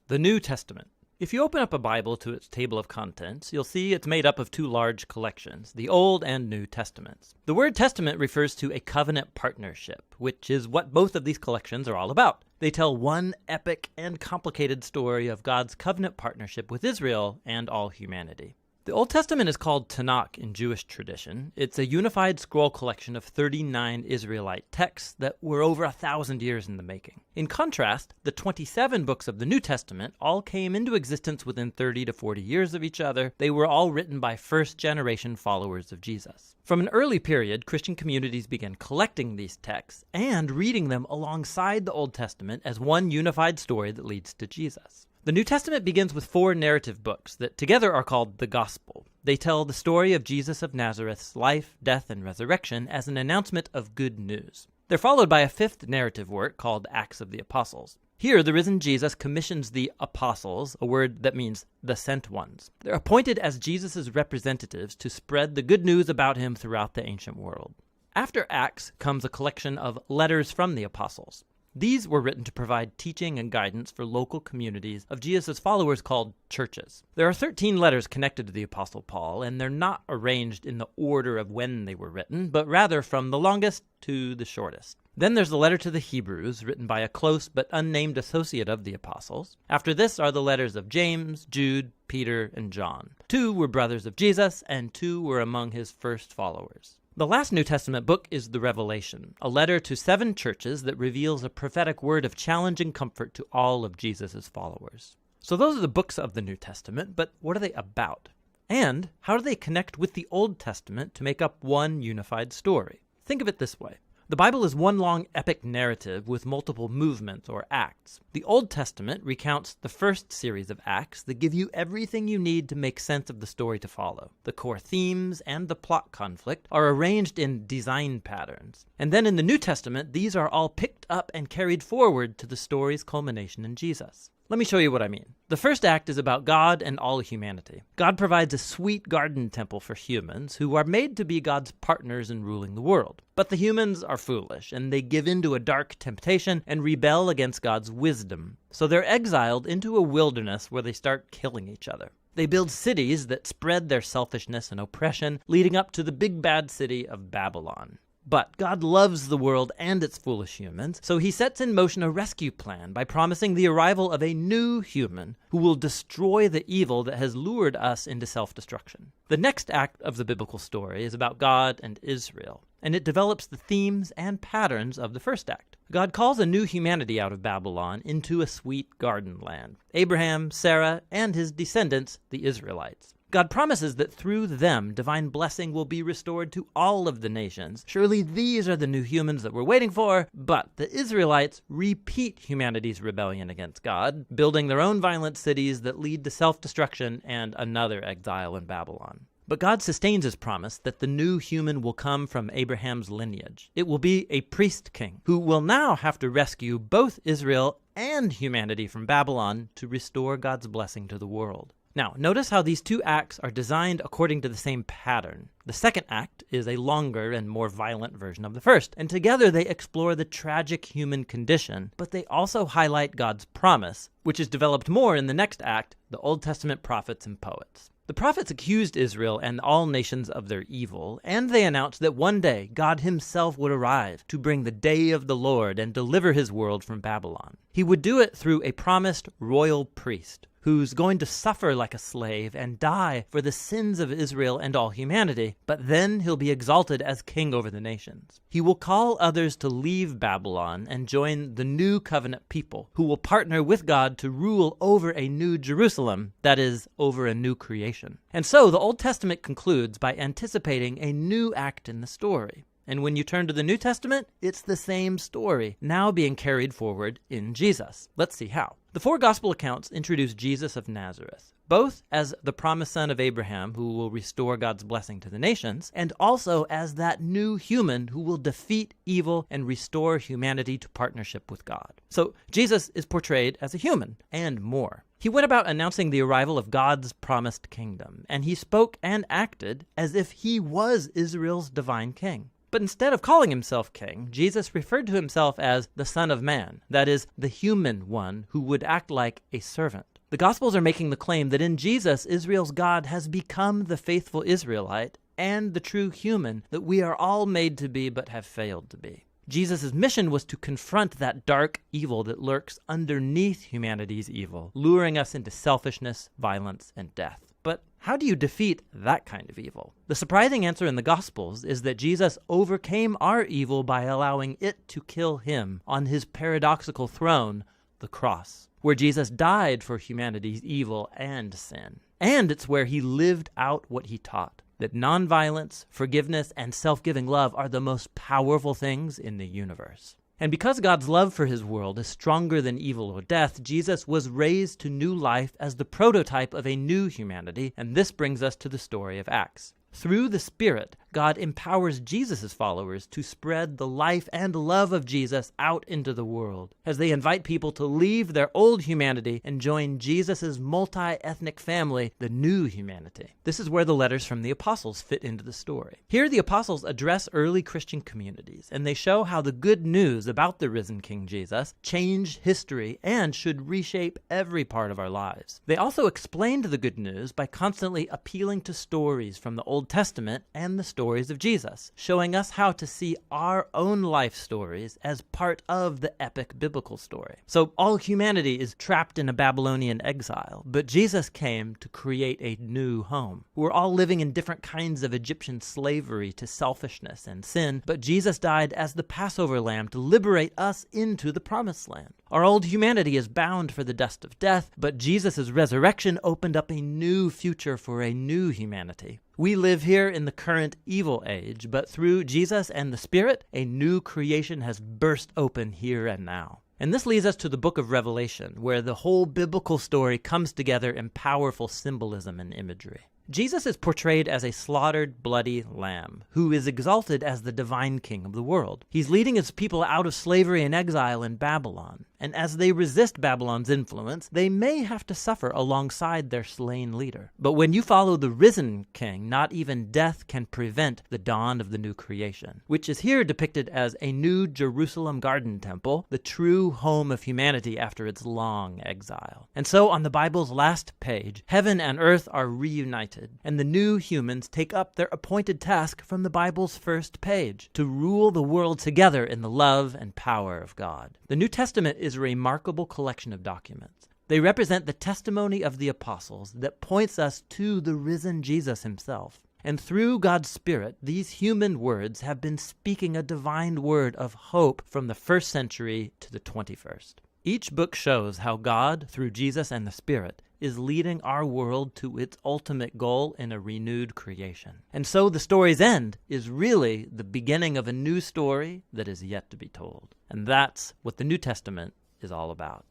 The New Testament. If you open up a Bible to its table of contents, you'll see it's made up of two large collections, the Old and New Testaments. The word testament refers to a covenant partnership, which is what both of these collections are all about. They tell one epic and complicated story of God's covenant partnership with Israel and all humanity. The Old Testament is called Tanakh in Jewish tradition. It's a unified scroll collection of 39 Israelite texts that were over 1,000 years in the making. In contrast, the 27 books of the New Testament all came into existence within 30 to 40 years of each other. They were all written by first-generation followers of Jesus. From an early period, Christian communities began collecting these texts and reading them alongside the Old Testament as one unified story that leads to Jesus. The New Testament begins with 4 narrative books that together are called the Gospel. They tell the story of Jesus of Nazareth's life, death, and resurrection as an announcement of good news. They're followed by a 5th narrative work called Acts of the Apostles. Here, the risen Jesus commissions the apostles, a word that means the sent ones. They're appointed as Jesus' representatives to spread the good news about him throughout the ancient world. After Acts comes a collection of letters from the apostles. These were written to provide teaching and guidance for local communities of Jesus' followers called churches. There are 13 letters connected to the Apostle Paul, and they're not arranged in the order of when they were written, but rather from the longest to the shortest. Then there's the letter to the Hebrews, written by a close but unnamed associate of the apostles. After this are the letters of James, Jude, Peter, and John. 2 were brothers of Jesus, and 2 were among his first followers. The last New Testament book is the Revelation, a letter to 7 churches that reveals a prophetic word of challenge and comfort to all of Jesus' followers. So those are the books of the New Testament, but what are they about? And how do they connect with the Old Testament to make up one unified story? Think of it this way. The Bible is one long epic narrative with multiple movements or acts. The Old Testament recounts the first series of acts that give you everything you need to make sense of the story to follow. The core themes and the plot conflict are arranged in design patterns. And then in the New Testament, these are all picked up and carried forward to the story's culmination in Jesus. Let me show you what I mean. The first act is about God and all humanity. God provides a sweet garden temple for humans who are made to be God's partners in ruling the world. But the humans are foolish, and they give in to a dark temptation and rebel against God's wisdom. So they're exiled into a wilderness where they start killing each other. They build cities that spread their selfishness and oppression, leading up to the big bad city of Babylon. But God loves the world and its foolish humans, so he sets in motion a rescue plan by promising the arrival of a new human who will destroy the evil that has lured us into self-destruction. The next act of the biblical story is about God and Israel, and it develops the themes and patterns of the first act. God calls a new humanity out of Babylon into a sweet garden land. Abraham, Sarah, and his descendants, the Israelites. God promises that through them, divine blessing will be restored to all of the nations. Surely these are the new humans that we're waiting for, but the Israelites repeat humanity's rebellion against God, building their own violent cities that lead to self-destruction and another exile in Babylon. But God sustains his promise that the new human will come from Abraham's lineage. It will be a priest king who will now have to rescue both Israel and humanity from Babylon to restore God's blessing to the world. Now, notice how these 2 acts are designed according to the same pattern. The second act is a longer and more violent version of the first, and together they explore the tragic human condition, but they also highlight God's promise, which is developed more in the next act, the Old Testament prophets and poets. The prophets accused Israel and all nations of their evil, and they announced that one day God himself would arrive to bring the day of the Lord and deliver his world from Babylon. He would do it through a promised royal priest who's going to suffer like a slave and die for the sins of Israel and all humanity, but then he'll be exalted as king over the nations. He will call others to leave Babylon and join the new covenant people who will partner with God to rule over a new Jerusalem, that is, over a new creation. And so the Old Testament concludes by anticipating a new act in the story. And when you turn to the New Testament, it's the same story, now being carried forward in Jesus. Let's see how. The 4 gospel accounts introduce Jesus of Nazareth, both as the promised son of Abraham who will restore God's blessing to the nations, and also as that new human who will defeat evil and restore humanity to partnership with God. So Jesus is portrayed as a human, and more. He went about announcing the arrival of God's promised kingdom, and he spoke and acted as if he was Israel's divine king. But instead of calling himself king, Jesus referred to himself as the Son of Man, that is, the human one who would act like a servant. The Gospels are making the claim that in Jesus, Israel's God has become the faithful Israelite and the true human that we are all made to be but have failed to be. Jesus' mission was to confront that dark evil that lurks underneath humanity's evil, luring us into selfishness, violence, and death. But how do you defeat that kind of evil? The surprising answer in the Gospels is that Jesus overcame our evil by allowing it to kill him on his paradoxical throne, the cross, where Jesus died for humanity's evil and sin. And it's where he lived out what he taught, that nonviolence, forgiveness, and self-giving love are the most powerful things in the universe. And because God's love for his world is stronger than evil or death, Jesus was raised to new life as the prototype of a new humanity, and this brings us to the story of Acts. Through the Spirit, God empowers Jesus' followers to spread the life and love of Jesus out into the world as they invite people to leave their old humanity and join Jesus' multi-ethnic family, the new humanity. This is where the letters from the apostles fit into the story. Here the apostles address early Christian communities, and they show how the good news about the risen King Jesus changed history and should reshape every part of our lives. They also explained the good news by constantly appealing to stories from the Old Testament and the stories of Jesus, showing us how to see our own life stories as part of the epic biblical story. So all humanity is trapped in a Babylonian exile, but Jesus came to create a new home. We're all living in different kinds of Egyptian slavery to selfishness and sin, but Jesus died as the Passover lamb to liberate us into the promised land. Our old humanity is bound for the dust of death, but Jesus' resurrection opened up a new future for a new humanity. We live here in the current evil age, but through Jesus and the Spirit, a new creation has burst open here and now. And this leads us to the book of Revelation, where the whole biblical story comes together in powerful symbolism and imagery. Jesus is portrayed as a slaughtered, bloody lamb, who is exalted as the divine king of the world. He's leading his people out of slavery and exile in Babylon, and as they resist Babylon's influence, they may have to suffer alongside their slain leader. But when you follow the risen king, not even death can prevent the dawn of the new creation, which is here depicted as a new Jerusalem garden temple, the true home of humanity after its long exile. And so on the Bible's last page, heaven and earth are reunited, and the new humans take up their appointed task from the Bible's first page, to rule the world together in the love and power of God. The New Testament is a remarkable collection of documents. They represent the testimony of the apostles that points us to the risen Jesus himself. And through God's Spirit, these human words have been speaking a divine word of hope from the first century to the 21st. Each book shows how God, through Jesus and the Spirit, is leading our world to its ultimate goal in a renewed creation. And so the story's end is really the beginning of a new story that is yet to be told. And that's what the New Testament is all about.